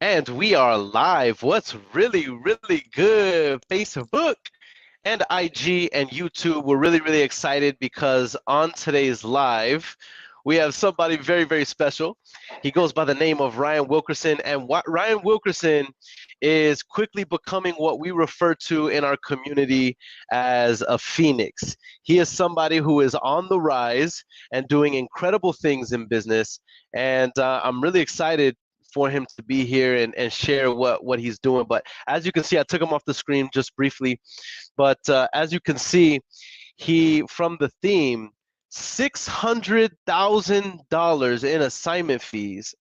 And we are live. What's really, really good, Facebook and IG and YouTube. We're really, really excited because on today's live, we have somebody very, very special. He goes by the name of Ryan Wilkerson, and what Ryan Wilkerson is quickly becoming what we refer to in our community as a phoenix. He is somebody who is on the rise and doing incredible things in business, and I'm really excited for him to be here and share what he's doing. But as you can see, I took him off the screen just briefly. But as you can see, he from the theme, $600,000 in assignment fees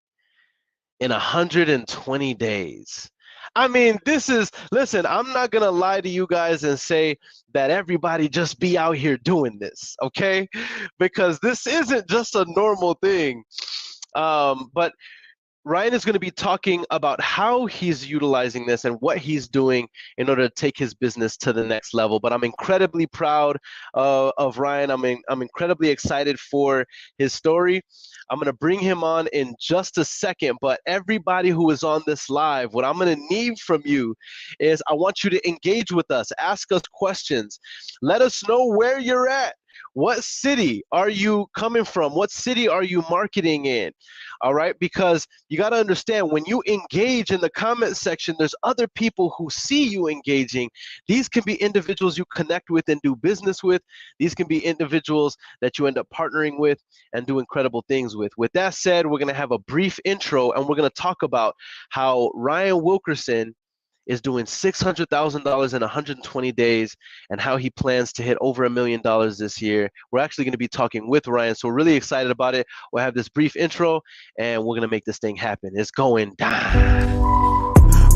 in 120 days. I mean, listen, I'm not going to lie to you guys and say that everybody just be out here doing this, okay? Because this isn't just a normal thing. But Ryan is going to be talking about how he's utilizing this and what he's doing in order to take his business to the next level. But I'm incredibly proud of Ryan. I'm incredibly excited for his story. I'm going to bring him on in just a second. But everybody who is on this live, what I'm going to need from you is I want you to engage with us, ask us questions, let us know where you're at. What city are you coming from? What city are you marketing in? All right, because you got to understand when you engage in the comment section, there's other people who see you engaging. These can be individuals you connect with and do business with. These can be individuals that you end up partnering with and do incredible things with. With that said, we're going to have a brief intro and we're going to talk about how Ryan Wilkerson is doing $600,000 in 120 days and how he plans to hit over $1 million this year. We're actually going to be talking with Ryan, so we're really excited about it. We'll have this brief intro and we're going to make this thing happen. It's going down.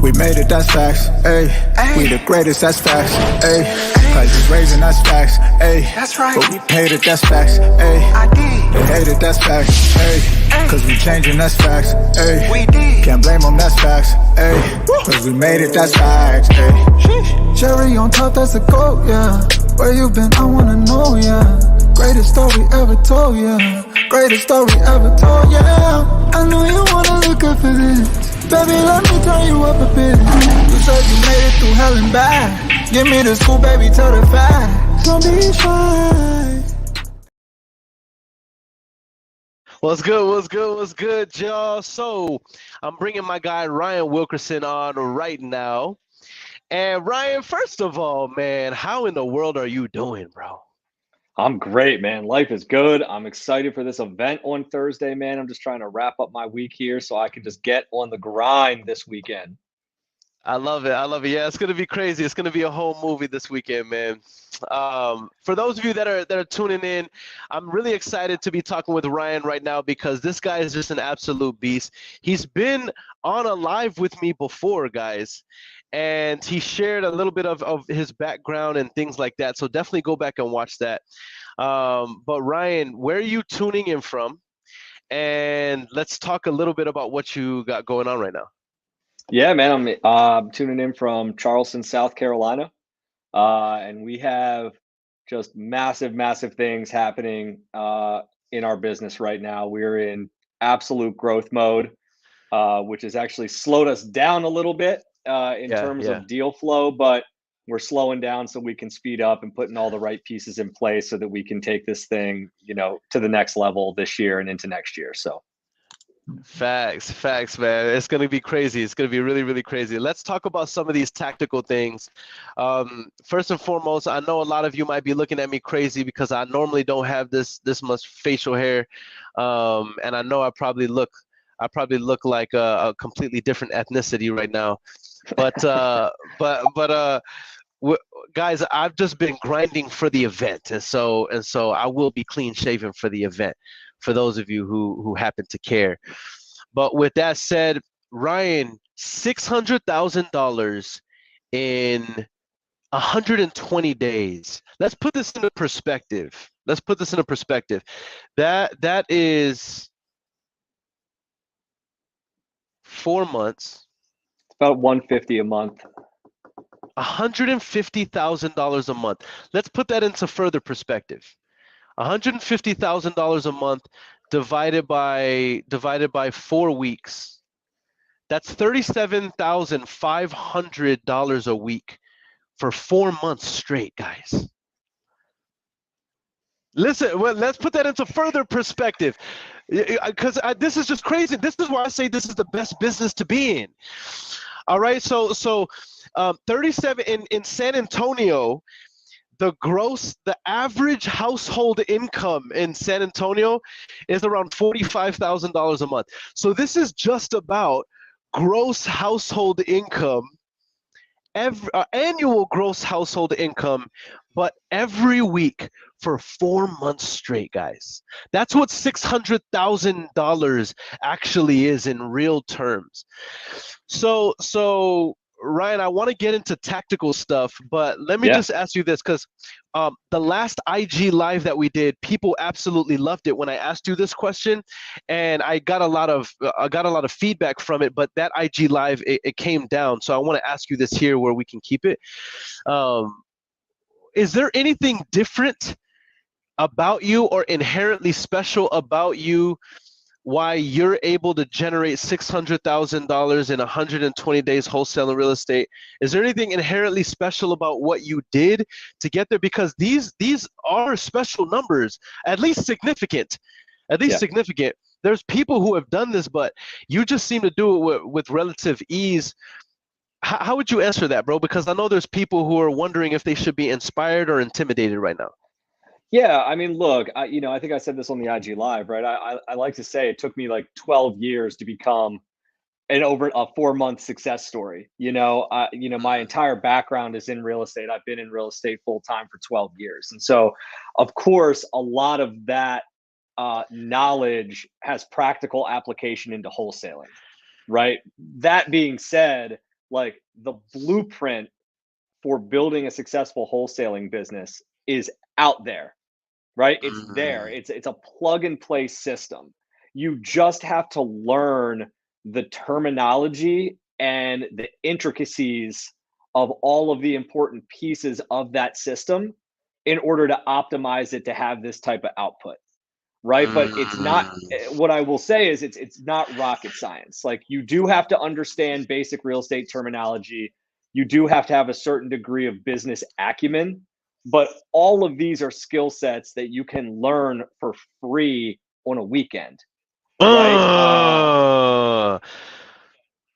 We made it, that's facts, ayy. We the greatest, that's facts, ayy. Prices raising, that's facts, ayy. That's right. But we paid it, that's facts, ayy. I did. They hate it, that's facts, ayy. Cause we changing, that's facts, ayy. We did. Can't blame them, that's facts, ayy. Cause we made it, that's facts, ayy. Cherry on top, that's a goat, yeah. Where you been, I wanna know, yeah. Greatest story ever told, yeah. Greatest story ever told, yeah. I know you wanna look up for this. Baby, let me turn you up a bit. You said you made it through hell and back. Give me the scoop, baby, tell the facts. Don't be shy. What's good, what's good, y'all? So I'm bringing my guy Ryan Wilkerson on right now. And Ryan, first of all, man, how in the world are you doing, bro? I'm great, man. Life is good. I'm excited for this event on Thursday, man. I'm just trying to wrap up my week here so I can just get on the grind this weekend. I love it. I love it. Yeah, it's gonna be crazy. It's gonna be a whole movie this weekend, man. For those of you that are tuning in, I'm really excited to be talking with Ryan right now because this guy is just an absolute beast. He's been on a live with me before, guys, and he shared a little bit of his background and things like that. So definitely go back and watch that. But Ryan, where are you tuning in from? And let's talk a little bit about what you got going on right now. Yeah, man. I'm tuning in from Charleston, South Carolina. And we have just massive, massive things happening in our business right now. We're in absolute growth mode, which has actually slowed us down a little bit in terms of deal flow, but we're slowing down so we can speed up and putting all the right pieces in place so that we can take this thing, to the next level this year and into next year. So. Facts, man. It's going to be crazy. It's going to be really, really crazy. Let's talk about some of these tactical things. First and foremost, I know a lot of you might be looking at me crazy because I normally don't have this much facial hair, and I know I probably look like a completely different ethnicity right now. But guys, I've just been grinding for the event, and so I will be clean shaven for the event. For those of you who happen to care. But with that said, Ryan, $600,000 in 120 days. Let's put this into perspective. That is 4 months. It's about $150 a month. $150,000 a month. Let's put that into further perspective. $150,000 a month divided by 4 weeks. That's $37,500 a week for 4 months straight, guys. Listen, well, let's put that into further perspective, because this is just crazy. This is why I say this is the best business to be in. All right, so 37 in San Antonio, the average household income in San Antonio is around $45,000 a month. So this is just about gross household income, annual gross household income, but every week for 4 months straight, guys. That's what $600,000 actually is in real terms. So Ryan, I want to get into tactical stuff, but let me just ask you this, because the last IG live that we did, people absolutely loved it when I asked you this question, and I got a lot of feedback from it. But that IG live, it came down, so I want to ask you this here where we can keep it. Is there anything different about you or inherently special about you why you're able to generate $600,000 in 120 days wholesaling real estate? Is there anything inherently special about what you did to get there? Because these are special numbers, at least significant. Significant. There's people who have done this, but you just seem to do it with relative ease. How would you answer that, bro? Because I know there's people who are wondering if they should be inspired or intimidated right now. Yeah, I mean, look, I think I said this on the IG live, right? I like to say it took me like 12 years to become over a 4-month success story. My entire background is in real estate. I've been in real estate full time for 12 years, and so, of course, a lot of that knowledge has practical application into wholesaling, right? That being said, like the blueprint for building a successful wholesaling business is out there, right? It's there. It's a plug and play system. You just have to learn the terminology and the intricacies of all of the important pieces of that system in order to optimize it to have this type of output, right? But it's not, what I will say is it's not rocket science. Like, you do have to understand basic real estate terminology. You do have to have a certain degree of business acumen, but all of these are skill sets that you can learn for free on a weekend, right?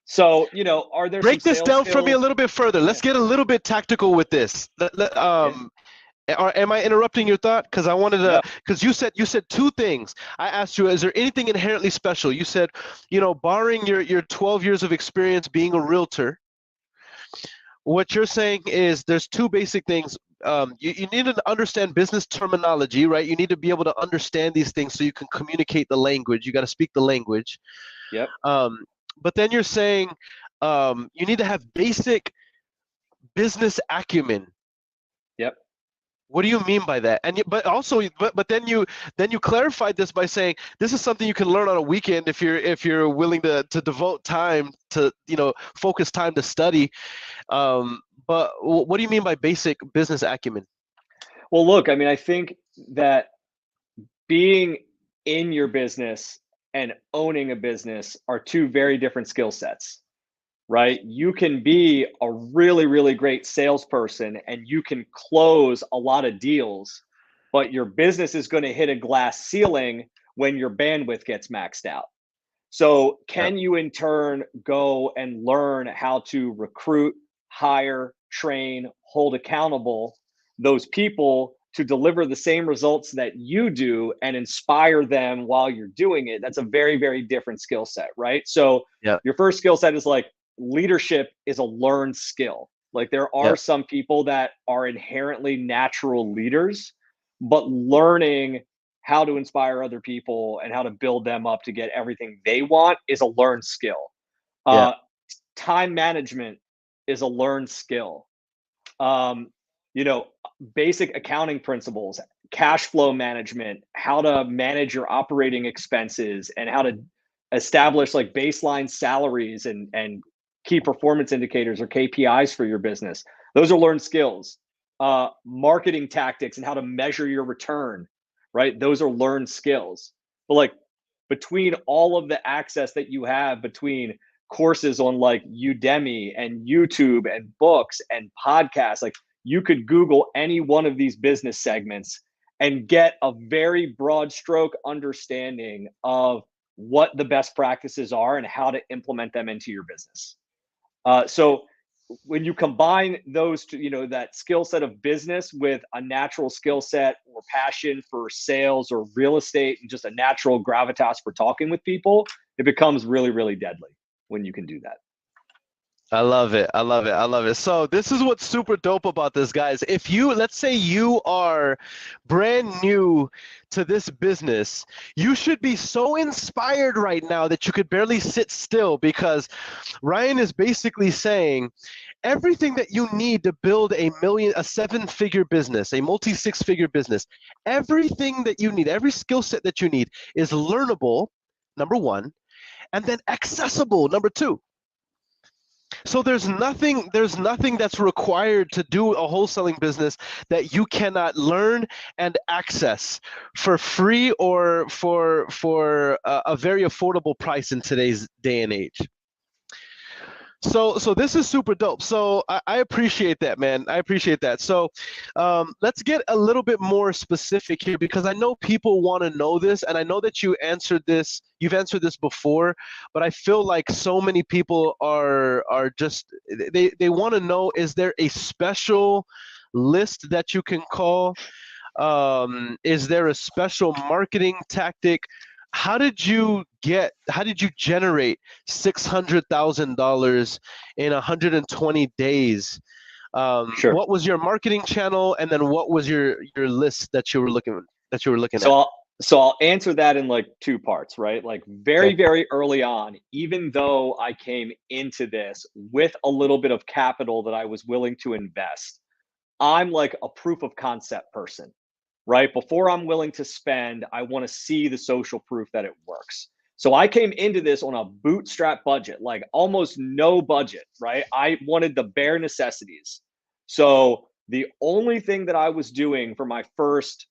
So, are there some Break this sales down for me a skills? little bit further. Let's get a little bit tactical with this. Am I interrupting your thought? Because I wanted to. No. Because you said two things. I asked you, is there anything inherently special? You said, barring your 12 years of experience being a realtor, what you're saying is there's two basic things. You need to understand business terminology, right? You need to be able to understand these things so you can communicate the language. You got to speak the language. Yep. But then you're saying you need to have basic business acumen. Yep. What do you mean by that? But then you clarified this by saying this is something you can learn on a weekend if you're willing to devote time to focus time to study. But what do you mean by basic business acumen? Well, look, I mean, I think that being in your business and owning a business are two very different skill sets, right? You can be a really, really great salesperson and you can close a lot of deals, but your business is going to hit a glass ceiling when your bandwidth gets maxed out. So can you in turn go and learn how to recruit, hire, train, hold accountable those people to deliver the same results that you do and inspire them while you're doing it? That's a very, very different skill set, right? So your first skill set is like, leadership is a learned skill. Like, there are some people that are inherently natural leaders, but learning how to inspire other people and how to build them up to get everything they want is a learned skill. Time management is a learned skill. Basic accounting principles, cash flow management, how to manage your operating expenses, and how to establish like baseline salaries and key performance indicators or KPIs for your business. Those are learned skills. Marketing tactics and how to measure your return, right? Those are learned skills. But like, between all of the access that you have between courses on like Udemy and YouTube and books and podcasts. Like you could Google any one of these business segments and get a very broad stroke understanding of what the best practices are and how to implement them into your business. So when you combine those two, that skill set of business with a natural skill set or passion for sales or real estate and just a natural gravitas for talking with people, it becomes really, really deadly when you can do that. I love it. I love it. I love it. So this is what's super dope about this, guys. If you, let's say you are brand new to this business, you should be so inspired right now that you could barely sit still, because Ryan is basically saying everything that you need to build a 7-figure business, a multi-6-figure business, everything that you need, every skill set that you need is learnable, number one, and then accessible, number two. So there's nothing that's required to do a wholesaling business that you cannot learn and access for free or for a very affordable price in today's day and age. So this is super dope. So I appreciate that, man. I appreciate that. So let's get a little bit more specific here, because I know people want to know this, and I know that you've answered this before, but I feel like so many people are just, they want to know, is there a special list that you can call? Is there a special marketing tactic? How did you generate $600,000 in 120 days? Sure. What was your marketing channel, and then what was your list that you were looking at? So I'll answer that in like two parts, right? Like very, very early on, even though I came into this with a little bit of capital that I was willing to invest, I'm like a proof of concept person. Right? Before I'm willing to spend, I want to see the social proof that it works. So I came into this on a bootstrap budget, like almost no budget, right? I wanted the bare necessities. So the only thing that I was doing for my first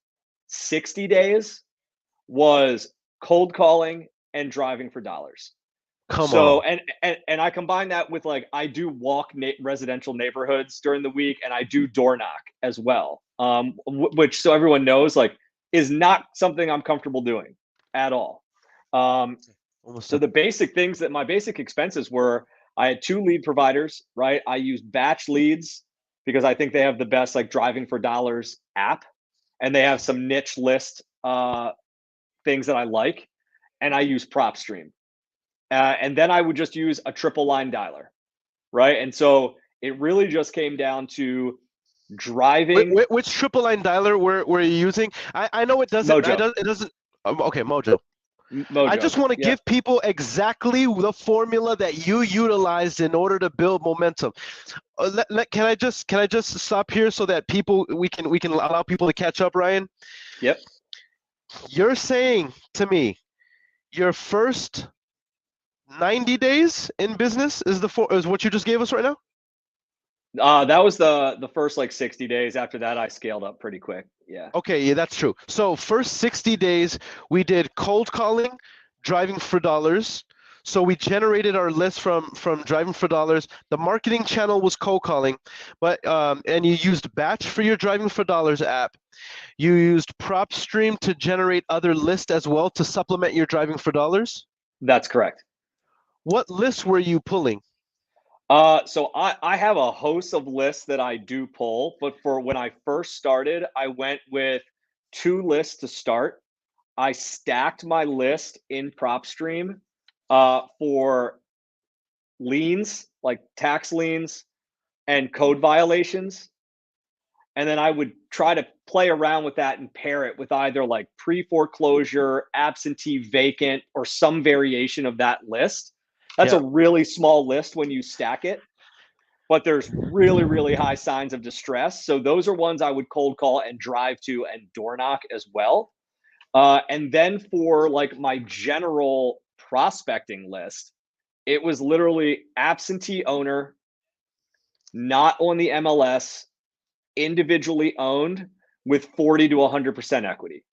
60 days was cold calling and driving for dollars. Come on. And I combine that with like, I do walk residential neighborhoods during the week, and I do door knock as well. Which, so everyone knows, like, is not something I'm comfortable doing at all. So the basic things that my basic expenses were, I had 2 lead providers, right? I used batch leads because I think they have the best like driving for dollars app, and they have some niche list things that I like, and I use PropStream. And then I would just use a triple line dialer, right? And so it really just came down to driving. Which triple line dialer were you using? I know it doesn't. Mojo. It doesn't. Okay, Mojo. Mojo. I just want to give people exactly the formula that you utilized in order to build momentum. Can I just stop here so that we can allow people to catch up, Ryan? Yep. You're saying to me, your first 90 days in business is what you just gave us right now? That was the first like 60 days. After that, I scaled up pretty quick. Yeah. Okay, yeah, that's true. So first 60 days, we did cold calling, driving for dollars. So we generated our list from driving for dollars. The marketing channel was cold calling, but and you used Batch for your driving for dollars app. You used PropStream to generate other lists as well to supplement your driving for dollars. That's correct. What lists were you pulling? So I have a host of lists that I do pull, but for when I first started, I went with 2 lists to start. I stacked my list in PropStream for liens, like tax liens and code violations. And then I would try to play around with that and pair it with either like pre-foreclosure, absentee vacant, or some variation of that list. That's a really small list when you stack it, but there's really, really high signs of distress. So those are ones I would cold call and drive to and door knock as well. And then for like my general prospecting list, it was literally absentee owner, not on the MLS, individually owned with 40 to 100% equity.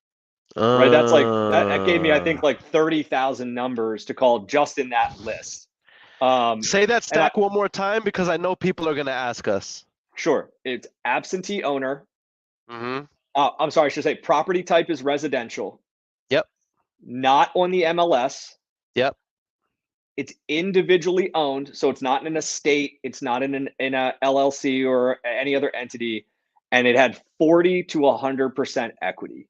Right. That's like, that gave me, I think, like 30,000 numbers to call just in that list. Say that And stack one more time because I know people are going to ask us. sure, it's absentee owner. Mm-hmm. I'm sorry, I should say property type is residential, Yep. not on the MLS. Yep. It's individually owned, so it's not in an estate, it's not in a LLC or any other entity, and it had 40 to 100% equity.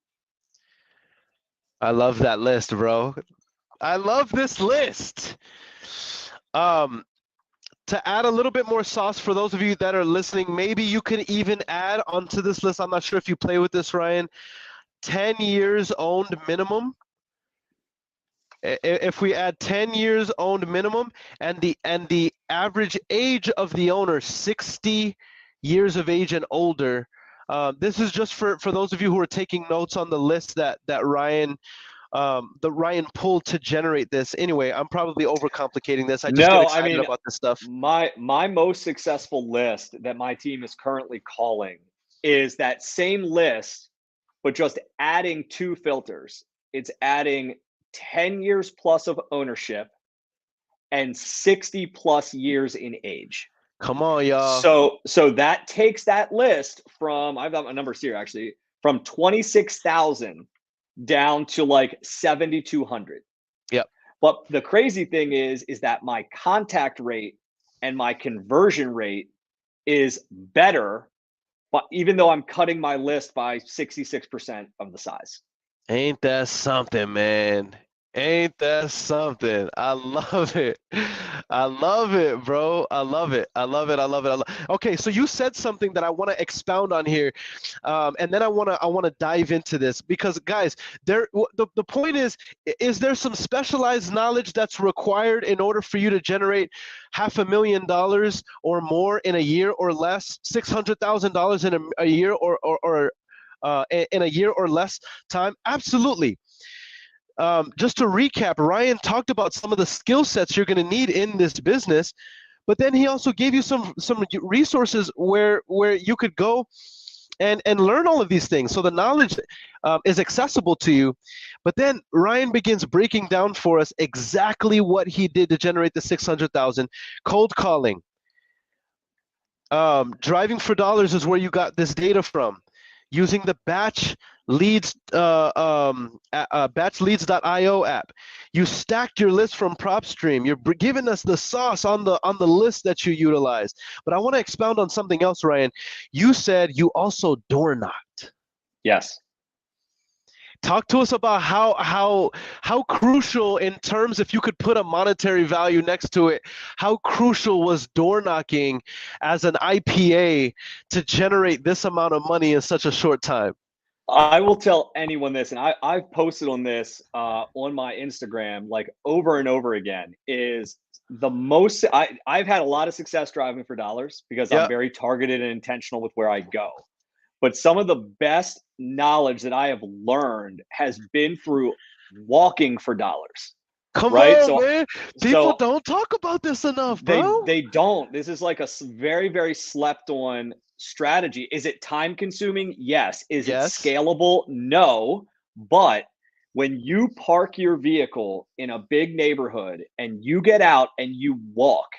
I love that list, bro. I love this list. To add a little bit more sauce for those of you that are listening, maybe you can even add onto this list. I'm not sure if you play with this, Ryan. 10 years owned minimum. If we add 10 years owned minimum and the average age of the owner 60 years of age and older. This is just for those of you who are taking notes on the list that Ryan pulled to generate this. Anyway, I'm probably overcomplicating this. I just get No, I excited mean, about this stuff. my most successful list that my team is currently calling is that same list, but just adding 2 filters. It's adding 10 years plus of ownership and 60 plus years in age. Come on, y'all. So that takes that list from, I've got my numbers here actually, from 26,000 down to like 7,200. Yep. But the crazy thing is that my contact rate and my conversion rate is better, but even though I'm cutting my list by 66% of the size. Ain't that something, man? Ain't that something? I love it. I love it, bro. I love it. I love it. I love it. Okay, so you said something that I want to expound on here, and then I want to dive into this because, guys, the point is there some specialized knowledge that's required in order for you to generate $500,000 or more in a year or less, $600,000 in a year or in a year or less time? Absolutely. Just to recap, Ryan talked about some of the skill sets you're going to need in this business, but then he also gave you some resources where you could go and learn all of these things. So the knowledge is accessible to you. But then Ryan begins breaking down for us exactly what he did to generate the 600,000. Cold calling. Driving for dollars is where you got this data from. Using the batch leads batchleads.io app. You stacked your list from PropStream. You're giving us the sauce on the list that you utilize. But I want to expound on something else, Ryan. You said you also door knocked. Yes. Talk to us about how crucial, in terms, if you could put a monetary value next to it, how crucial was door knocking as an IPA to generate this amount of money in such a short time? I will tell anyone this, and I've posted on this on my Instagram like over and over again, is the most I've had a lot of success driving for dollars because I'm very targeted and intentional with where I go. But some of the best knowledge that I have learned has been through walking for dollars. Come right? on, man. People don't talk about this enough, bro. They don't. This is like a very, very slept on strategy. Is it time consuming? Yes. Is it scalable? No. But when you park your vehicle in a big neighborhood and you get out and you walk,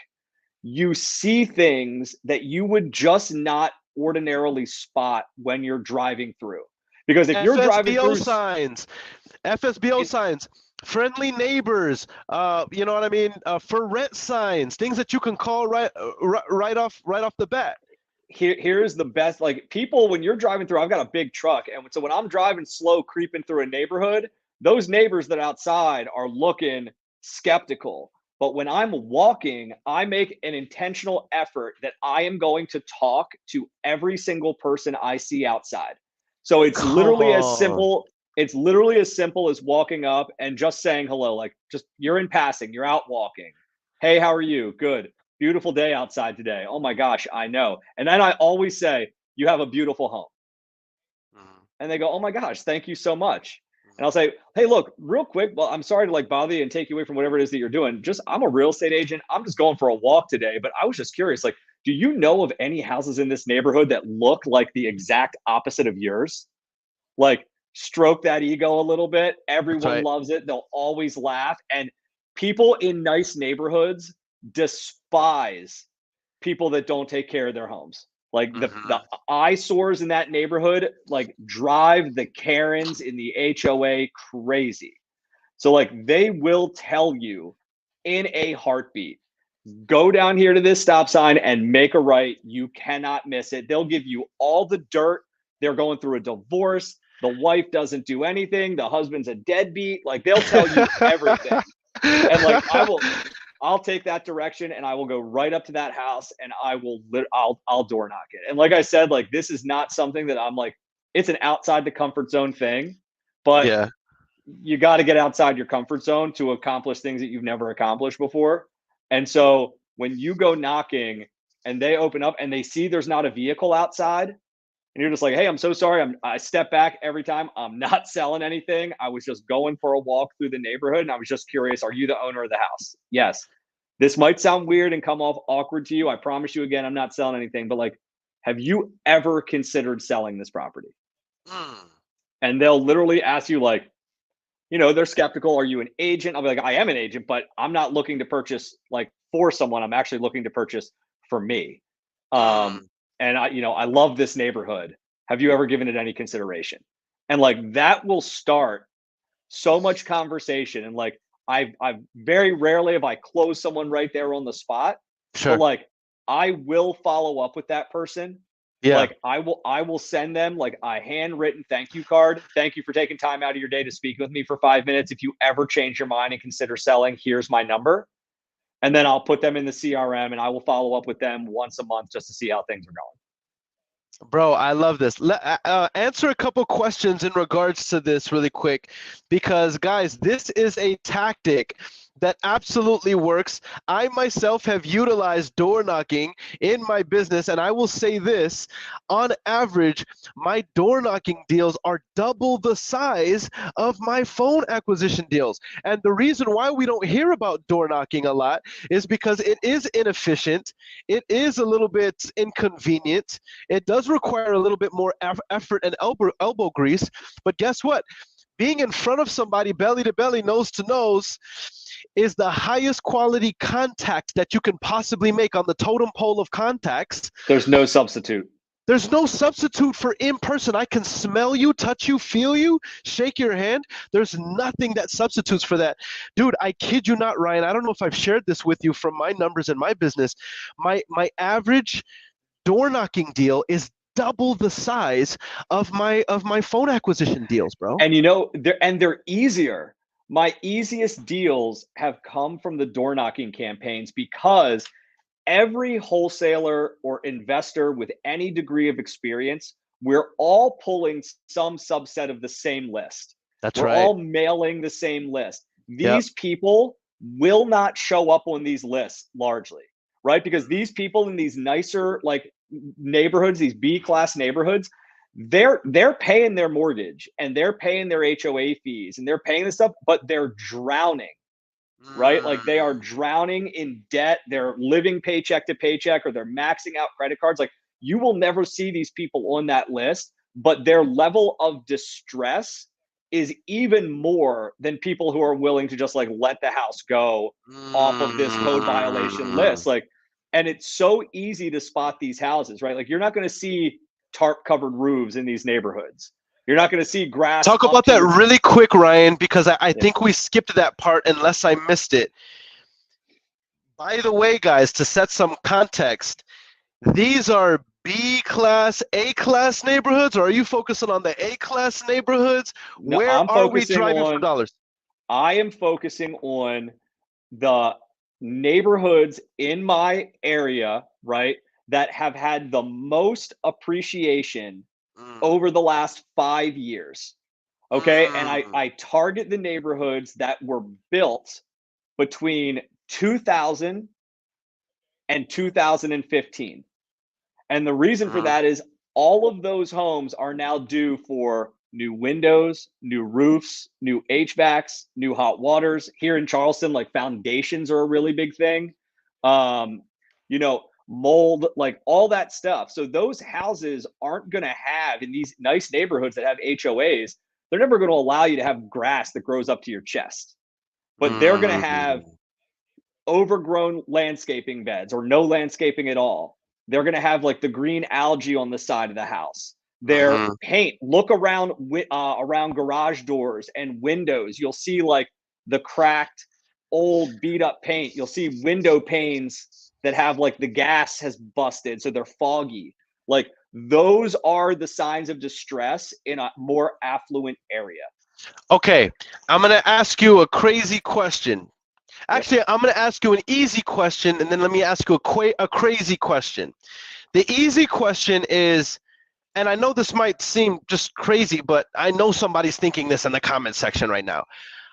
you see things that you would just not ordinarily spot when you're driving through. Because if you're driving through FSBO signs, friendly neighbors, you know what I mean? For rent signs, things that you can call right off the bat. Here's the best, like, people, when you're driving through, I've got a big truck. And so when I'm driving slow, creeping through a neighborhood, those neighbors that are outside are looking skeptical. But when I'm walking, I make an intentional effort that I am going to talk to every single person I see outside. So it's literally as simple. It's literally as simple as walking up and just saying hello. Like, just, you're in passing, you're out walking. Hey, how are you? Good. Beautiful day outside today. Oh my gosh, I know. And then I always say, you have a beautiful home. And they go, oh my gosh, thank you so much. And I'll say, hey, look, real quick, well, I'm sorry to like bother you and take you away from whatever it is that you're doing. I'm a real estate agent. I'm just going for a walk today. But I was just curious, like, do you know of any houses in this neighborhood that look like the exact opposite of yours? Like, stroke that ego a little bit. Everyone loves it. They'll always laugh. And people in nice neighborhoods despise people that don't take care of their homes. Like the Mhm. eyesores in that neighborhood, like drive the Karens in the HOA crazy. So like they will tell you in a heartbeat, go down here to this stop sign and make a right. You cannot miss it. They'll give you all the dirt. They're going through a divorce. The wife doesn't do anything. The husband's a deadbeat. Like they'll tell you everything. And like I'll take that direction and I will go right up to that house and I'll door knock it. And like I said, like this is not something that I'm like, it's an outside the comfort zone thing, but Yeah. you got to get outside your comfort zone to accomplish things that you've never accomplished before. And so when you go knocking and they open up and they see there's not a vehicle outside, and you're just like, hey, I'm so sorry. I step back every time. I'm not selling anything. I was just going for a walk through the neighborhood and I was just curious, are you the owner of the house? Yes. This might sound weird and come off awkward to you. I promise you again, I'm not selling anything, but like, have you ever considered selling this property? Mm. And they'll literally ask you like, they're skeptical. Are you an agent? I'll be like, I am an agent, but I'm not looking to purchase like for someone. I'm actually looking to purchase for me. Mm. And I love this neighborhood. Have you ever given it any consideration? And like that will start so much conversation. And like I've very rarely have I closed someone right there on the spot, but Sure. like I will follow up with that person. Yeah. Like I will send them like a handwritten thank you card. Thank you for taking time out of your day to speak with me for 5 minutes. If you ever change your mind and consider selling, here's my number. And then I'll put them in the CRM and I will follow up with them once a month just to see how things are going. Bro, I love this. Answer a couple questions in regards to this really quick, because guys, this is a tactic that absolutely works. I myself have utilized door knocking in my business, and I will say this, on average, my door knocking deals are double the size of my phone acquisition deals. And the reason why we don't hear about door knocking a lot is because it is inefficient, it is a little bit inconvenient, it does require a little bit more effort and elbow grease, but guess what? Being in front of somebody belly to belly, nose to nose, is the highest quality contact that you can possibly make on the totem pole of contacts. There's no substitute. There's no substitute for in person. I can smell you, touch you, feel you, shake your hand. There's nothing that substitutes for that. Dude, I kid you not, Ryan. I don't know if I've shared this with you from my numbers in my business. My average door knocking deal is double the size of my phone acquisition deals, bro. And they're easier. My easiest deals have come from the door knocking campaigns because every wholesaler or investor with any degree of experience, we're all pulling some subset of the same list. That's We're right. all mailing the same list. Yep. These people will not show up on these lists largely, right? Because these people in these nicer like neighborhoods, these B-class neighborhoods, they're paying their mortgage and they're paying their HOA fees and they're paying this stuff, but they're drowning, right? Like they are drowning in debt. They're living paycheck to paycheck or they're maxing out credit cards. Like you will never see these people on that list, but their level of distress is even more than people who are willing to just like let the house go off of this code violation list. Like, and it's so easy to spot these houses, right? Like you're not going to see tarp covered roofs in these neighborhoods. You're not going to see grass. Talk about that really quick, Ryan, because I think we skipped that part unless I missed it. By the way, guys, to set some context, these are B-class, A-class neighborhoods, or are you focusing on the A-class neighborhoods? No, Where are we driving for dollars? I am focusing on the neighborhoods in my area, right, that have had the most appreciation over the last 5 years. Okay. And I target the neighborhoods that were built between 2000 and 2015. And the reason for that is all of those homes are now due for new windows, new roofs, new HVACs, new hot waters. Here in Charleston, like foundations are a really big thing. Mold, like all that stuff. So those houses aren't going to have, in these nice neighborhoods that have HOAs, they're never going to allow you to have grass that grows up to your chest. But they're going to have overgrown landscaping beds or no landscaping at all. They're going to have like the green algae on the side of the house. Their Mm-hmm. paint, look around around garage doors and windows. You'll see like the cracked, old, beat up paint. You'll see window panes that have like the gas has busted, so they're foggy. Like those are the signs of distress in a more affluent area. Okay, I'm gonna ask you a crazy question. Yep. Actually, I'm gonna ask you an easy question, and then let me ask you a crazy question. The easy question is, and I know this might seem just crazy, but I know somebody's thinking this in the comment section right now.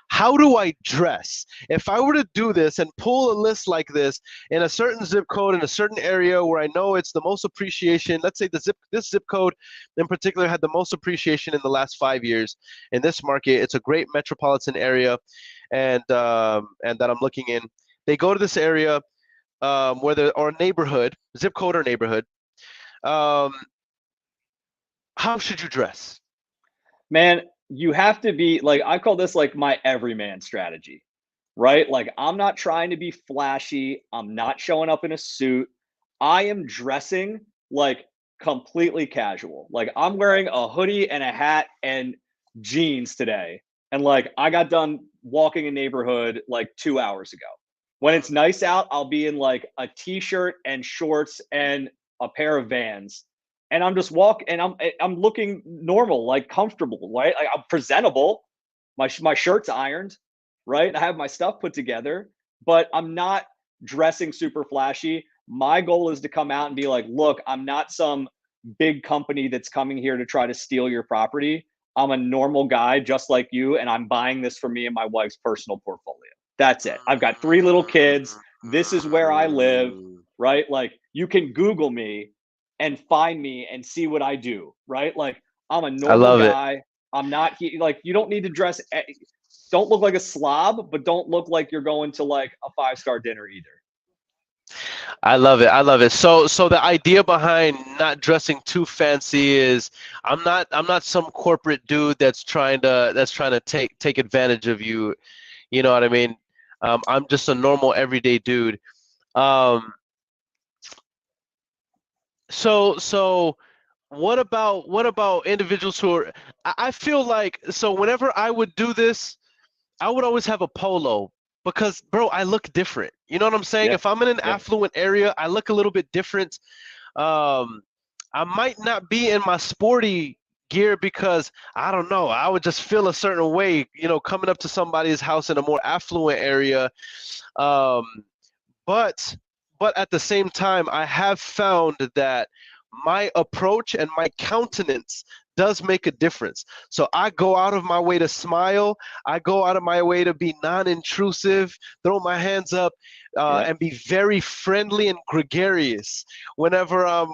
How do I dress? If I were to do this and pull a list like this in a certain zip code in a certain area where I know it's the most appreciation, let's say this zip code in particular had the most appreciation in the last 5 years in this market. It's a great metropolitan area, and that I'm looking in. They go to this area where there or neighborhood, zip code or neighborhood. Um, how should you dress? Man, you have to be like, I call this like my everyman strategy, right? Like, I'm not trying to be flashy. I'm not showing up in a suit. I am dressing like completely casual. Like, I'm wearing a hoodie and a hat and jeans today. And like, I got done walking a neighborhood like 2 hours ago. When it's nice out, I'll be in like a t shirt and shorts and a pair of Vans, and I'm just walking, and I'm looking normal, like comfortable, right? Like I'm presentable. My shirt's ironed, right? I have my stuff put together, but I'm not dressing super flashy. My goal is to come out and be like, look, I'm not some big company that's coming here to try to steal your property. I'm a normal guy just like you, and I'm buying this for me and my wife's personal portfolio. That's it. I've got 3 little kids. This is where I live, right? Like you can Google me and find me and see what I do, right? Like I'm a I normal love it. guy. I'm not like you don't need to dress. Don't look like a slob, but don't look like you're going to like a 5-star dinner either. I love it. I love it. So the idea behind not dressing too fancy is I'm not some corporate dude that's trying to take advantage of you. You know what I mean? I'm just a normal everyday dude. Um, so what about individuals who are I feel like so whenever I would do this, I would always have a polo because, bro, I look different. You know what I'm saying? Yeah. If I'm in an Yeah. affluent area, I look a little bit different. Um, I might not be in my sporty gear because I don't know. I would just feel a certain way, coming up to somebody's house in a more affluent area. Um, but but at the same time, I have found that my approach and my countenance does make a difference. So I go out of my way to smile. I go out of my way to be non-intrusive, throw my hands up, Yeah. and be very friendly and gregarious whenever I'm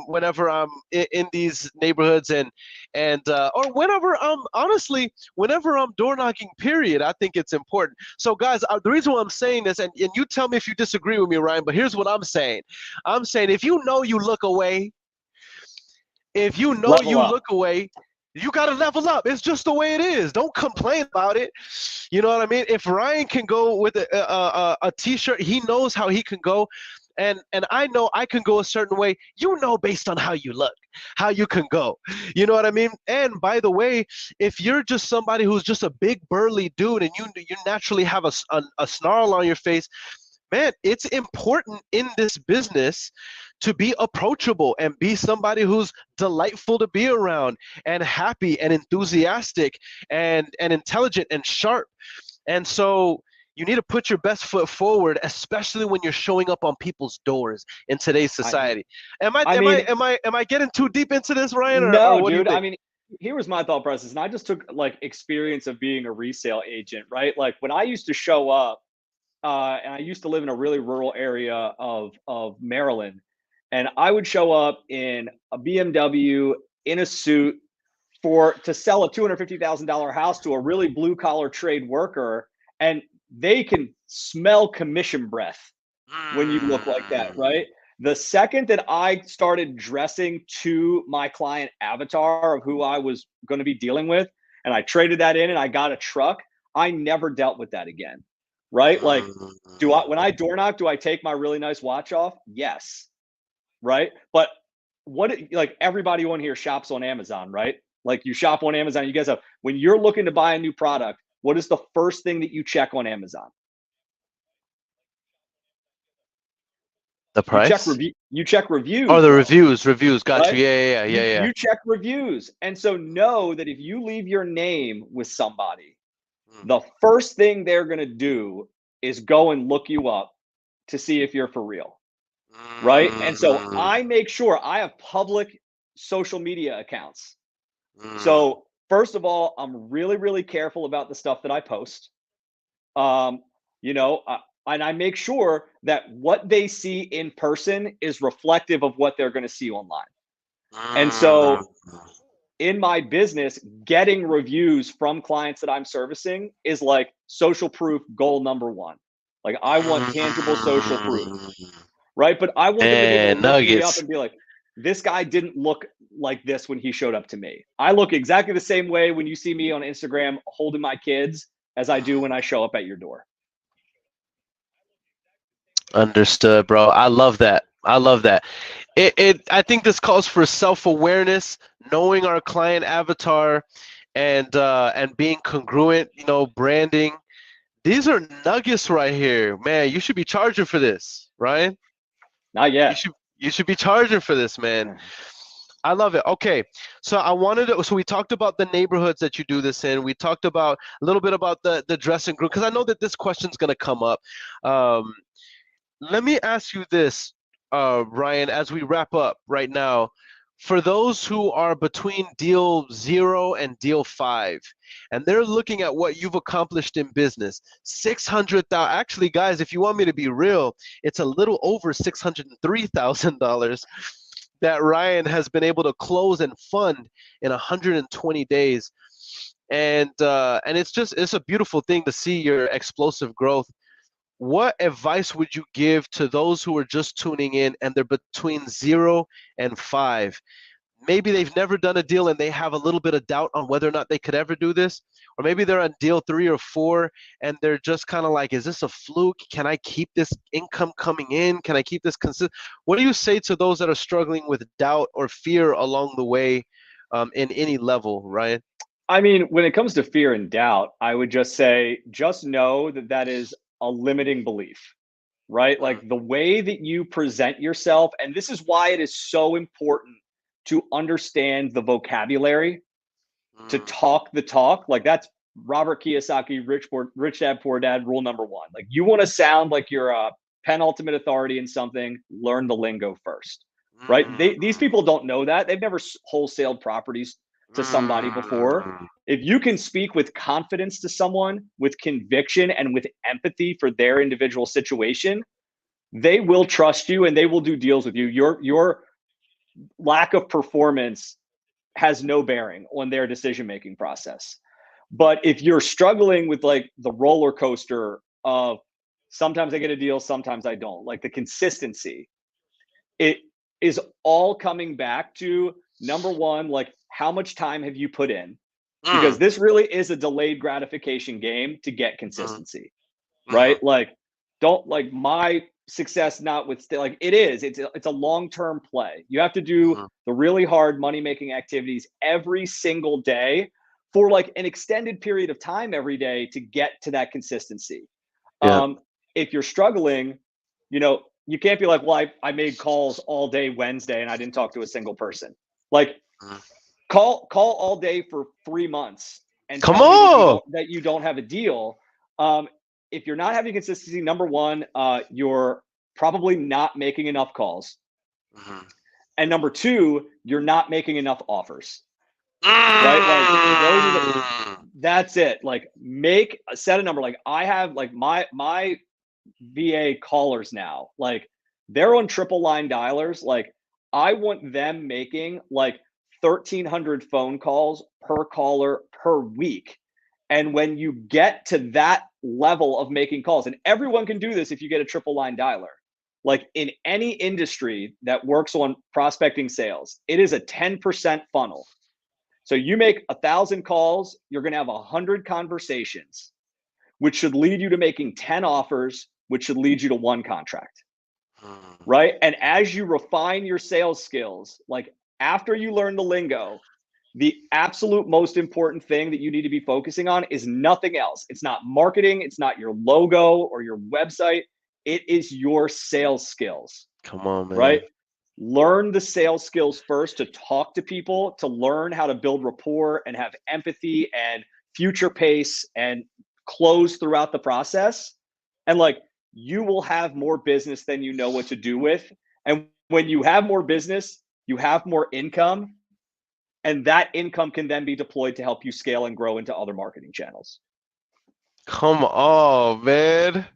in these neighborhoods and or whenever I'm honestly whenever I'm door knocking. Period. I think it's important. So guys, the reason why I'm saying this, and you tell me if you disagree with me, Ryan, but here's what I'm saying. I'm saying if you know you look away, if you know Level you up. look away, you got to level up. It's just the way it is. Don't complain about it. You know what I mean? If Ryan can go with a t-shirt, he knows how he can go. And I know I can go a certain way. You know, based on how you look, how you can go. You know what I mean? And by the way, if you're just somebody who's just a big burly dude and you naturally have a snarl on your face, man, it's important in this business to be approachable and be somebody who's delightful to be around and happy and enthusiastic and intelligent and sharp. And so you need to put your best foot forward, especially when you're showing up on people's doors in today's I society. Am I I am I mean, am I am I getting too deep into this, Ryan, or no, what do you dude. I think? mean, here was my thought process, and I just took like experience of being a resale agent, right? Like when I used to show up, and I used to live in a really rural area of Maryland, and I would show up in a BMW in a suit for to sell a $250,000 house to a really blue collar trade worker, and they can smell commission breath when you look like that, Mm. right? The second that I started dressing to my client avatar of who I was going to be dealing with, and I traded that in and I got a truck, I never dealt with that again. right? Like, when I door knock, do I take my really nice watch off? Yes, right? But like everybody on here shops on Amazon, right? Like you shop on Amazon, you guys have, when you're looking to buy a new product, what is the first thing that you check on Amazon? The price? You check Oh, reviews, the bro, reviews. Got you. right? Yeah. You check reviews. And so know that if you leave your name with somebody, the first thing they're going to do is go and look you up to see if you're for real, right? And so I make sure I have public social media accounts. So first of all, I'm really, really careful about the stuff that I post. You know, and I make sure that what they see in person is reflective of what they're going to see online. And so in my business, getting reviews from clients that I'm servicing is like social proof goal number one. Like I want tangible social proof, right? But I want them to be able to And look me up nuggets. and be like, this guy didn't look like this when he showed up to me. I look exactly the same way when you see me on Instagram holding my kids as I do when I show up at your door. Understood, bro. I love that. I love that. I think this calls for self-awareness, knowing our client avatar, and being congruent, branding. These are nuggets right here. Man, you should be charging for this, Ryan. Not You yet. should you should be charging for this, man. I love it. Okay. So we talked about the neighborhoods that you do this in. We talked about a little bit about the dressing group, because I know that this question's gonna come up. Let me ask you this, Ryan, as we wrap up right now. For those who are between deal 0 and deal 5, and they're looking at what you've accomplished in business, 600,000. Actually, guys, if you want me to be real, it's a little over $603,000 that Ryan has been able to close and fund in 120 days. And it's a beautiful thing to see your explosive growth. What advice would you give to those who are just tuning in and they're between 0 and 5? Maybe they've never done a deal and they have a little bit of doubt on whether or not they could ever do this. Or maybe they're on deal 3 or 4 and they're just kind of like, is this a fluke? Can I keep this income coming in? Can I keep this consistent? What do you say to those that are struggling with doubt or fear along the way, in any level, Ryan? I mean, when it comes to fear and doubt, I would just say, just know that that is a limiting belief, right? Mm, Like the way that you present yourself, and this is why it is so important to understand the vocabulary, to mm, talk the talk. Like that's Robert Kiyosaki, Rich Dad Poor Dad rule number one. Like you want to sound like you're a penultimate authority in something, learn the lingo first, right? These mm, people don't know that. They've never wholesaled properties to somebody before. mm. If you can speak with confidence to someone, with conviction and with empathy for their individual situation, they will trust you and they will do deals with you. Your lack of performance has no bearing on their decision making process. But if you're struggling with like the roller coaster of sometimes I get a deal, sometimes I don't, like the consistency, it is all coming back to number one, like how much time have you put in? Because Mm, this really is a delayed gratification game to get mm, consistency, mm, right? Like, don't like my success notwithstanding, like it's a long-term play. You have to do mm. the really hard money-making activities every single day for like an extended period of time every day to get to that consistency. Yeah. Um, if you're struggling, you can't be like, well, I made calls all day Wednesday and I didn't talk to a single person. Like Mm. call all day for 3 months and Come tell me on. that you don't have a deal. If you're not having consistency, number one, you're probably not making enough calls, Mhm. and number two, you're not making enough offers. Right? Like those are the. Mm. That's it. Like set a number. Like I have like my VA callers now. Like they're on triple line dialers. Like I want them making like 1,300 phone calls per caller per week. And when you get to that level of making calls, and everyone can do this if you get a triple line dialer, like in any industry that works on prospecting sales, it is a 10% funnel. So you make 1,000 calls, you're going to have 100 conversations. which should lead you to making 10 offers, which should lead you to 1 contract. Mm. Right. And as you refine your sales skills, like after you learn the lingo, the absolute most important thing that you need to be focusing on is nothing else. It's not marketing, it's not your logo or your website. It is your sales skills. Come on, man. Right? Learn the sales skills first to talk to people, to learn how to build rapport and have empathy and future pace and close throughout the process. And like, you will have more business than you know what to do with. And when you have more business, you have more income. And that income can then be deployed to help you scale and grow into other marketing channels. Come on, man.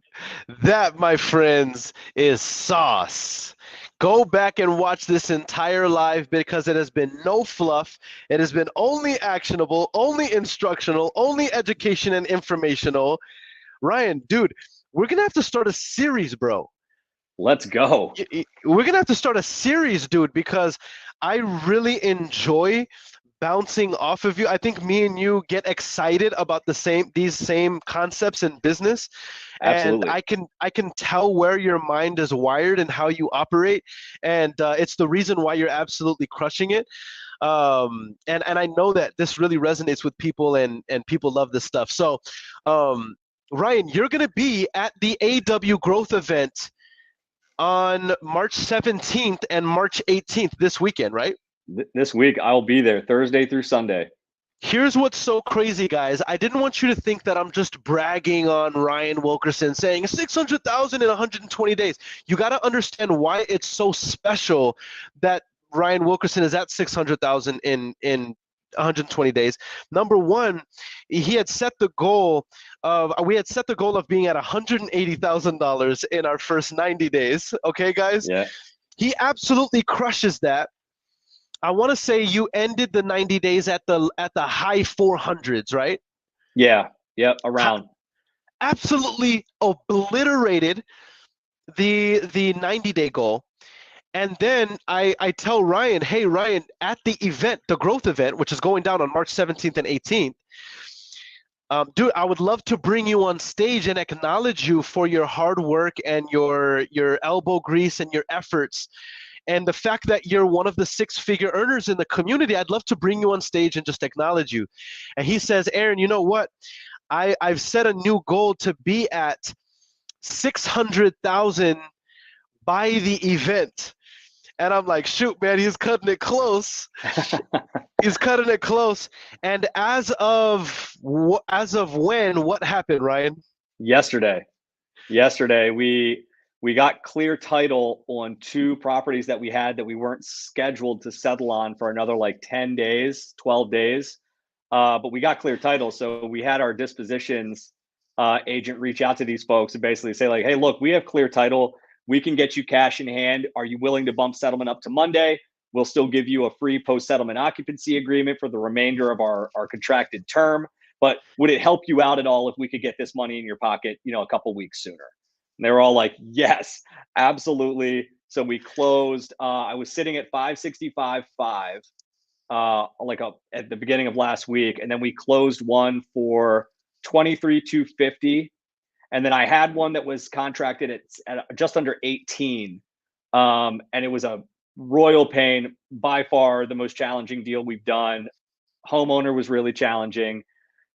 That, my friends, is sauce. Go back and watch this entire live because it has been no fluff. It has been only actionable, only instructional, only education and informational. Ryan, dude, we're going to have to start a series, bro. Let's go. We're going to have to start a series, dude, because I really enjoy bouncing off of you. I think me and you get excited about these same concepts in business. Absolutely. And I can tell where your mind is wired and how you operate. And it's the reason why you're absolutely crushing it. And I know that this really resonates with people and people love this stuff. So Ryan, you're going to be at the AW Growth event on March 17th and March 18th this weekend, right? This week, I'll be there Thursday through Sunday. Here's what's so crazy, guys. I didn't want you to think that I'm just bragging on Ryan Wilkerson saying 600,000 in 120 days. You got to understand why it's so special that Ryan Wilkerson is at 600,000 in 120 days. Number one, we had set the goal of being at $180,000 in our first 90 days. Okay, guys? Yeah. He absolutely crushes that. I want to say you ended the 90 days at the high 400s, right? Yeah. Yep. Around. Absolutely obliterated the 90-day goal. And then I tell Ryan, hey, Ryan, at the event, the growth event, which is going down on March 17th and 18th, dude, I would love to bring you on stage and acknowledge you for your hard work and your elbow grease and your efforts. And the fact that you're one of the 6-figure earners in the community, I'd love to bring you on stage and just acknowledge you. And he says, Aaron, you know what? I've set a new goal to be at 600,000 by the event. And I'm like, shoot, man, he's cutting it close. He's cutting it close. And as of when, what happened, Ryan? Yesterday, we got clear title on 2 properties that we had that we weren't scheduled to settle on for another like 10 days, 12 days. But we got clear title. So we had our dispositions agent reach out to these folks and basically say like, hey, look, we have clear title. We can get you cash in hand. Are you willing to bump settlement up to Monday? We'll still give you a free post-settlement occupancy agreement for the remainder of our contracted term. But would it help you out at all if we could get this money in your pocket, a couple weeks sooner? And they were all like, yes, absolutely. So we closed. I was sitting at 565.5 at the beginning of last week. And then we closed one for 23,250. And then I had one that was contracted at just under 18. And it was a royal pain, by far the most challenging deal we've done. Homeowner was really challenging.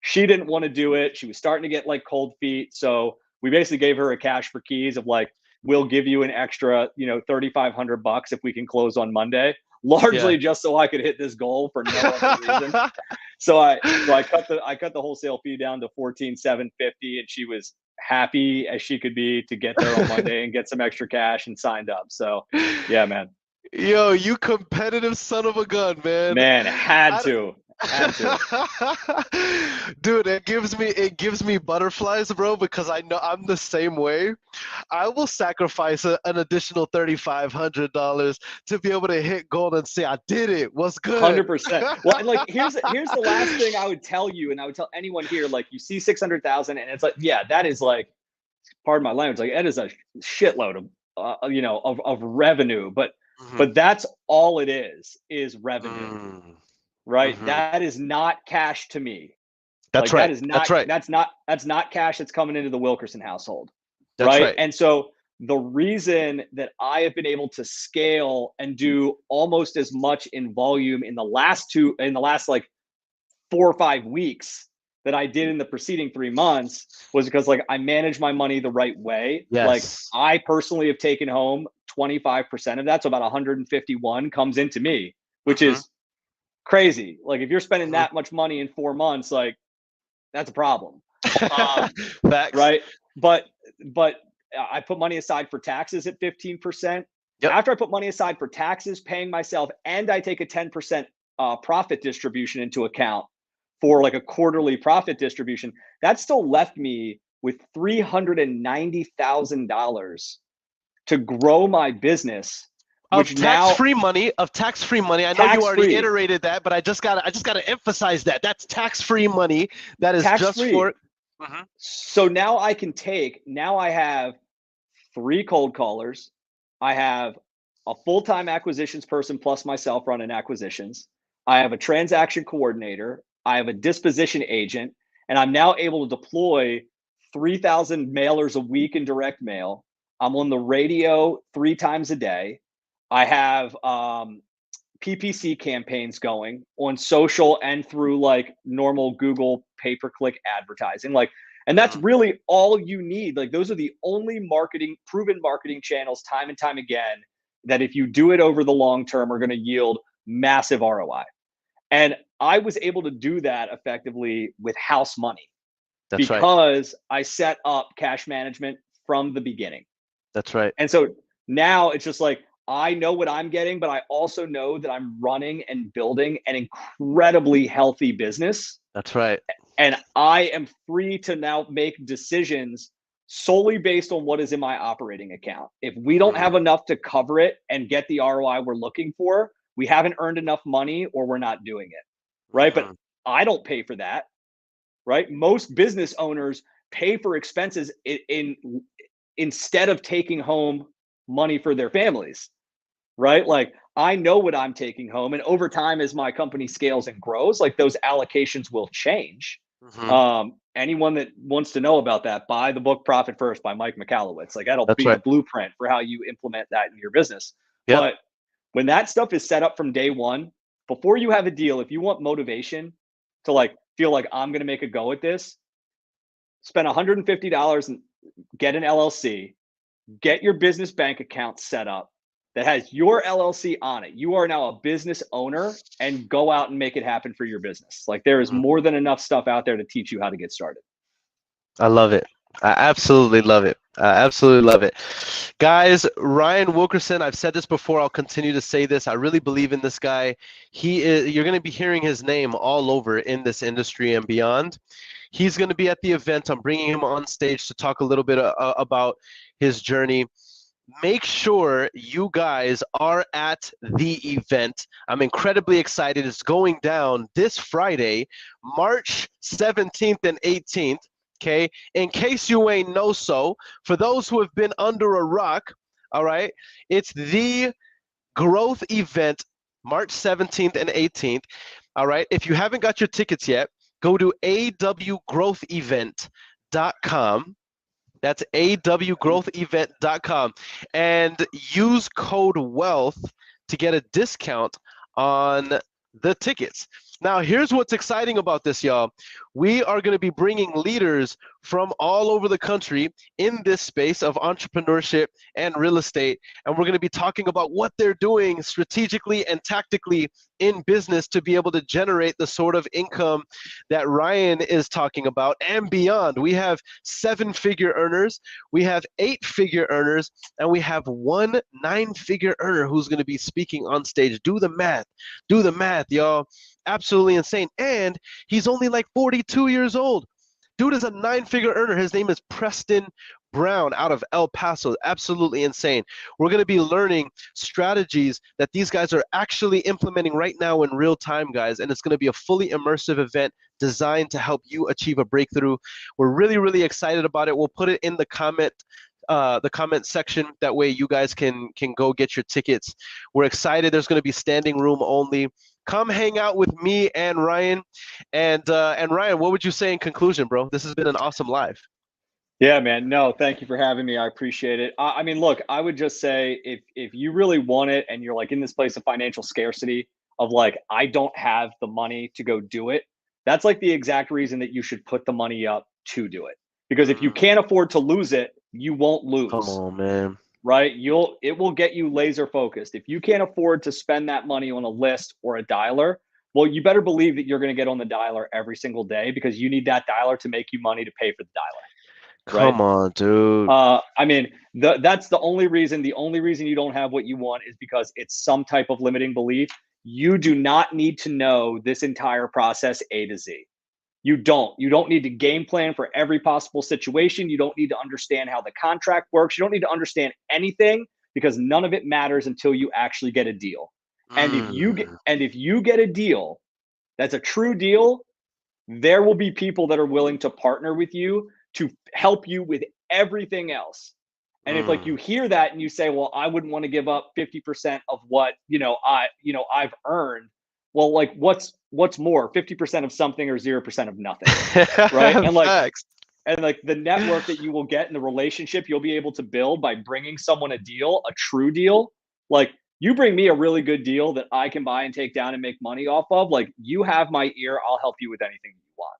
She didn't want to do it. She was starting to get like cold feet. So we basically gave her a cash for keys of like, we'll give you an extra, $3,500 if we can close on Monday, largely just so I could hit this goal for no other reason. So I cut the wholesale fee down to $14,750, and she was happy as she could be to get there on Monday and get some extra cash and signed up. So yeah, man. Yo, you competitive son of a gun, man. Man, had to. Dude, it gives me butterflies, bro, because I know I'm the same way. I will sacrifice an additional $3,500 to be able to hit gold and say I did it. What's good? 100%. Well, and like here's the last thing I would tell you, and I would tell anyone here, like you see 600,000, and it's like, yeah, that is like, pardon my language, like that is a shitload of of revenue, but that's all it is revenue. Right? That is not cash to me. That's Like right. that is That's right. that's not cash that's coming into the Wilkerson household. That's Right. right. And so the reason that I have been able to scale and do almost as much in volume in the last like 4 or 5 weeks that I did in the preceding 3 months was because like I manage my money the right way. Like Yes. I personally have taken home 25% of that. So about 151 comes into me, which Hmm. is crazy. Like if you're spending Hmm. that much money in 4 months, like that's a problem. Um, Facts. right. But I put money aside for taxes at 15%. Yep. After I put money aside for taxes, paying myself, and I take a 10% profit distribution into account for like a quarterly profit distribution, that still left me with $390,000 to grow my business, Of which now tax-free money, I know you tax already free, iterated that, but I just gotta emphasize that. That's tax-free money that is tax just for. free. Mhm. So now now I have 3 cold callers. I have a full-time acquisitions person plus myself running acquisitions. I have a transaction coordinator. I have a disposition agent, and I'm now able to deploy 3,000 mailers a week in direct mail. I'm on the radio 3 times a day. I have PPC campaigns going on social and through like normal Google pay-per-click advertising. Like, and that's Mhm. really all you need. Like, those are the only proven marketing channels time and time again that if you do it over the long term are going to yield massive ROI. And I was able to do that effectively with house money That's right. because I set up cash management from the beginning. That's right. And so now it's just like I know what I'm getting, but I also know that I'm running and building an incredibly healthy business. That's right. And I am free to now make decisions solely based on what is in my operating account. If we don't have Mhm. enough to cover it and get the ROI we're looking for, we haven't earned enough money or we're not doing it. Right. But Mhm. I don't pay for that. Right. Most business owners pay for expenses instead of taking home money for their families, right? Like I know what I'm taking home, and over time, as my company scales and grows, like those allocations will change. Mhm. Anyone that wants to know about that, buy the book Profit First by Mike McAllowitz. Like that'll That's be the right. blueprint for how you implement that in your business. Yep. But when that stuff is set up from day one, before you have a deal, if you want motivation to like feel like I'm going to make a go at this, spend $150 and get an LLC, get your business bank account set up that has your LLC on it. You are now a business owner and go out and make it happen for your business. Like there is Mhm. more than enough stuff out there to teach you how to get started. I love it. I absolutely love it. I absolutely love it. Guys, Ryan Wilkerson, I've said this before, I'll continue to say this. I really believe in this guy. You're going to be hearing his name all over in this industry and beyond. He's going to be at the event. I'm bringing him on stage to talk a little bit about his journey. Make sure you guys are at the event. I'm incredibly excited. It's going down this Friday, March 17th and 18th. Okay, in case you ain't know so, for those who have been under a rock, all right, it's the growth event, March 17th and 18th. All right, if you haven't got your tickets yet, go to awgrowthevent.com. That's awgrowthevent.com and use code WEALTH to get a discount on the tickets. Now, here's what's exciting about this, y'all. We are going to be bringing leaders from all over the country in this space of entrepreneurship and real estate. And we're going to be talking about what they're doing strategically and tactically in business to be able to generate the sort of income that Ryan is talking about and beyond. We have 7-figure earners, we have 8-figure earners, and we have one 9-figure earner who's going to be speaking on stage. Do the math. Do the math, y'all. Absolutely insane. And he's only like 42 years old. Dude is a 9-figure earner. His name is Preston Brown out of El Paso. Absolutely insane. We're going to be learning strategies that these guys are actually implementing right now in real time, guys. And it's going to be a fully immersive event designed to help you achieve a breakthrough. We're really, really excited about it. We'll put it in the comment the comment section. That way you guys can go get your tickets. We're excited. There's going to be standing room only. Come hang out with me and Ryan. And Ryan, what would you say in conclusion, bro? This has been an awesome live. Yeah, man. No, thank you for having me. I appreciate it. I mean, look, I would just say if you really want it and you're like in this place of financial scarcity of like, I don't have the money to go do it, that's like the exact reason that you should put the money up to do it. Because if you can't afford to lose it, you won't lose. Come on, man. Right? It will get you laser focused. If you can't afford to spend that money on a list or a dialer, well, you better believe that you're going to get on the dialer every single day because you need that dialer to make you money to pay for the dialer. Right? Come on, dude. I mean, that's the only reason. The only reason you don't have what you want is because it's some type of limiting belief. You do not need to know this entire process A to Z. You don't need to game plan for every possible situation. You don't need to understand how the contract works. You don't need to understand anything because none of it matters until you actually get a deal. And if you get a deal that's a true deal, there will be people that are willing to partner with you to help you with everything else. And if like you hear that and you say, well, I wouldn't want to give up 50% of what, I've earned. Well, like what's more, 50% of something or 0% of nothing, right? And like the network that you will get and the relationship you'll be able to build by bringing someone a deal, a true deal. Like you bring me a really good deal that I can buy and take down and make money off of. Like you have my ear. I'll help you with anything you want.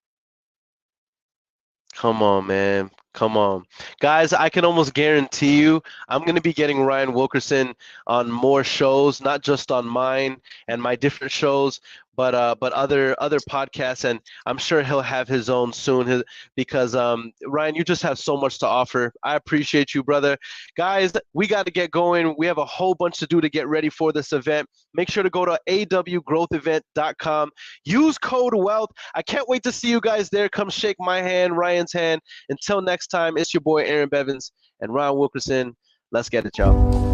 Come on, man. Come on. Guys, I can almost guarantee you I'm going to be getting Ryan Wilkerson on more shows, not just on mine and my different shows, but other podcasts, and I'm sure he'll have his own soon because Ryan, you just have so much to offer. I appreciate you, brother. Guys, we got to get going. We have a whole bunch to do to get ready for this event. Make sure to go to awgrowthevent.com. Use code WEALTH. I can't wait to see you guys there. Come shake my hand, Ryan's hand. Until next time, it's your boy Aaron Bevins and Ryan Wilkerson. Let's get it, y'all.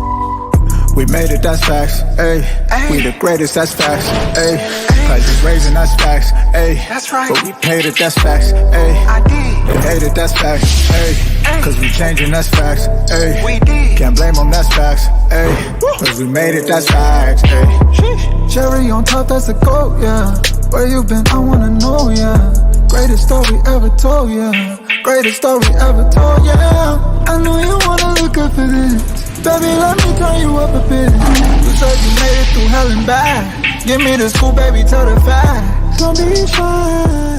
We made it, that's facts, ayy. We the greatest, that's facts, ayy. Prices raising, that's facts, ayy. That's right. But we paid it, that's facts, ayy. I did. They hate it, that's facts, ayy. Cause we changing, that's facts, ayy. We did. Can't blame them, that's facts, ayy. Cause we made it, that's facts, ayy. Cherry on top, that's a goat, yeah. Where you been, I wanna know, yeah. Greatest story ever told, yeah. Greatest story ever told, yeah. I know you wanna look up for this. Baby, let me turn you up a bit. You said you made it through hell and back. Give me the scoop, baby, tell the facts. Don't be shy.